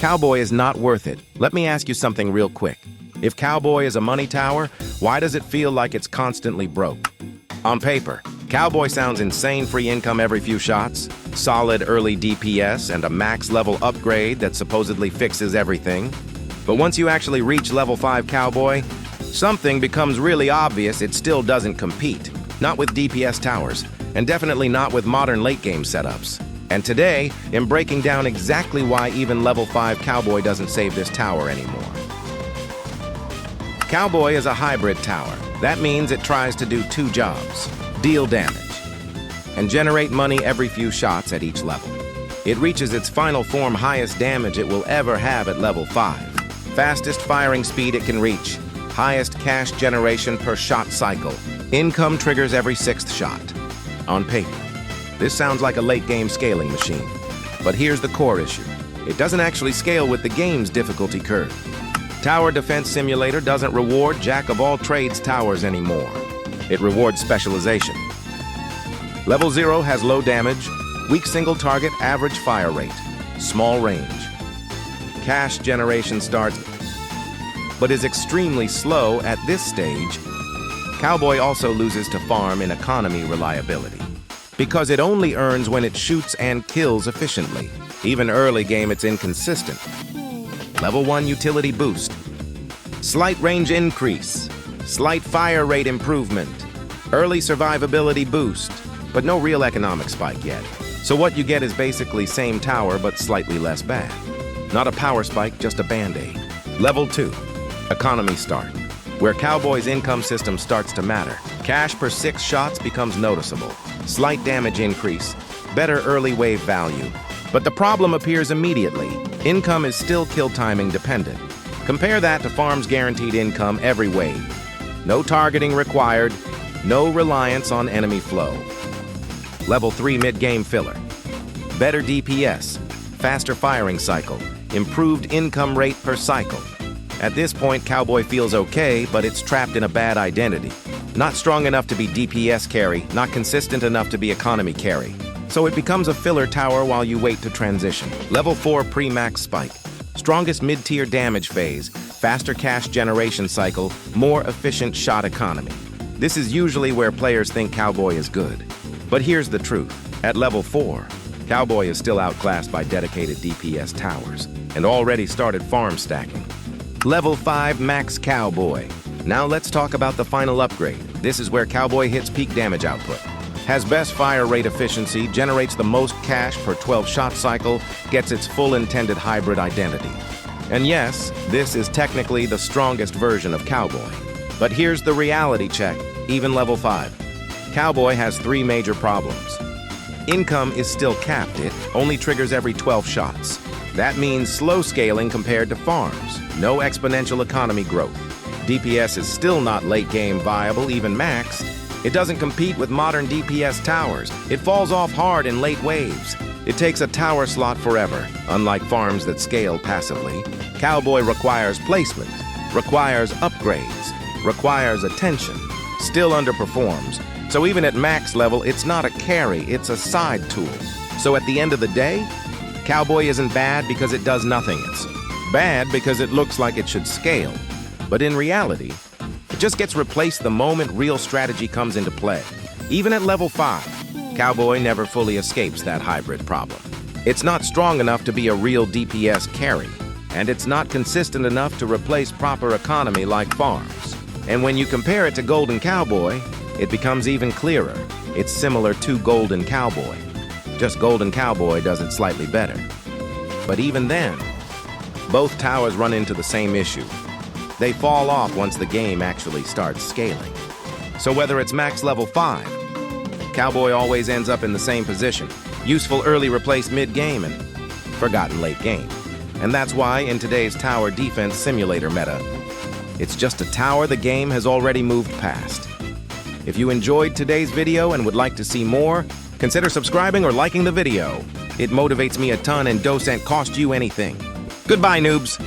Cowboy is not worth it. Let me ask you something real quick. If Cowboy is a money tower, why does it feel like it's constantly broke? On paper, Cowboy sounds insane free income every few shots, solid early DPS, and a max level upgrade that supposedly fixes everything. But once you actually reach level 5 Cowboy, something becomes really obvious. It still doesn't compete. Not with DPS towers, and definitely not with modern late game setups. And today, I'm breaking down exactly why even level 5 Cowboy doesn't save this tower anymore. Cowboy is a hybrid tower. That means it tries to do two jobs: deal damage and generate money every few shots at each level. It reaches its final form highest damage it will ever have at level 5. Fastest firing speed it can reach. Highest cash generation per shot cycle. Income triggers every 6th shot. On paper, this sounds like a late-game scaling machine. But here's the core issue. It doesn't actually scale with the game's difficulty curve. Tower Defense Simulator doesn't reward jack-of-all-trades towers anymore. It rewards specialization. Level 0 has low damage, weak single target, average fire rate, small range. Cash generation starts, but is extremely slow at this stage. Cowboy also loses to farm in economy reliability, because it only earns when it shoots and kills efficiently. Even early game, it's inconsistent. Level 1 utility boost. Slight range increase. Slight fire rate improvement. Early survivability boost, but no real economic spike yet. So what you get is basically same tower, but slightly less bad. Not a power spike, just a band-aid. Level 2, economy start, where Cowboy's income system starts to matter. Cash per 6 shots becomes noticeable. Slight damage increase, better early wave value. But the problem appears immediately. Income is still kill timing dependent. Compare that to farm's guaranteed income every wave. No targeting required, no reliance on enemy flow. Level 3 mid-game filler. Better DPS, faster firing cycle, improved income rate per cycle. At this point, Cowboy feels okay, but it's trapped in a bad identity. Not strong enough to be DPS carry, not consistent enough to be economy carry. So it becomes a filler tower while you wait to transition. Level 4 pre-max spike. Strongest mid-tier damage phase, faster cash generation cycle, more efficient shot economy. This is usually where players think Cowboy is good. But here's the truth. At level 4, Cowboy is still outclassed by dedicated DPS towers and already started farm stacking. Level 5 max Cowboy. Now let's talk about the final upgrade. This is where Cowboy hits peak damage output. Has best fire rate efficiency, generates the most cash per 12 shot cycle, gets its full intended hybrid identity. And yes, this is technically the strongest version of Cowboy. But here's the reality check, even level 5. Cowboy has 3 major problems. Income is still capped. It only triggers every 12 shots. That means slow scaling compared to farms. No exponential economy growth. DPS is still not late game viable, even max. It doesn't compete with modern DPS towers. It falls off hard in late waves. It takes a tower slot forever, unlike farms that scale passively. Cowboy requires placement, requires upgrades, requires attention, still underperforms. So even at max level, it's not a carry, it's a side tool. So at the end of the day, Cowboy isn't bad because it does nothing. It's bad because it looks like it should scale. But in reality, it just gets replaced the moment real strategy comes into play. Even at level 5, Cowboy never fully escapes that hybrid problem. It's not strong enough to be a real DPS carry, and it's not consistent enough to replace proper economy like farms. And when you compare it to Golden Cowboy, it becomes even clearer. It's similar to Golden Cowboy. Just Golden Cowboy does it slightly better. But even then, both towers run into the same issue. They fall off once the game actually starts scaling. So whether it's max level 5, Cowboy always ends up in the same position. Useful early replaced mid-game and forgotten late game. And that's why in today's tower defense simulator meta, it's just a tower the game has already moved past. If you enjoyed today's video and would like to see more, consider subscribing or liking the video. It motivates me a ton and doesn't cost you anything. Goodbye, noobs.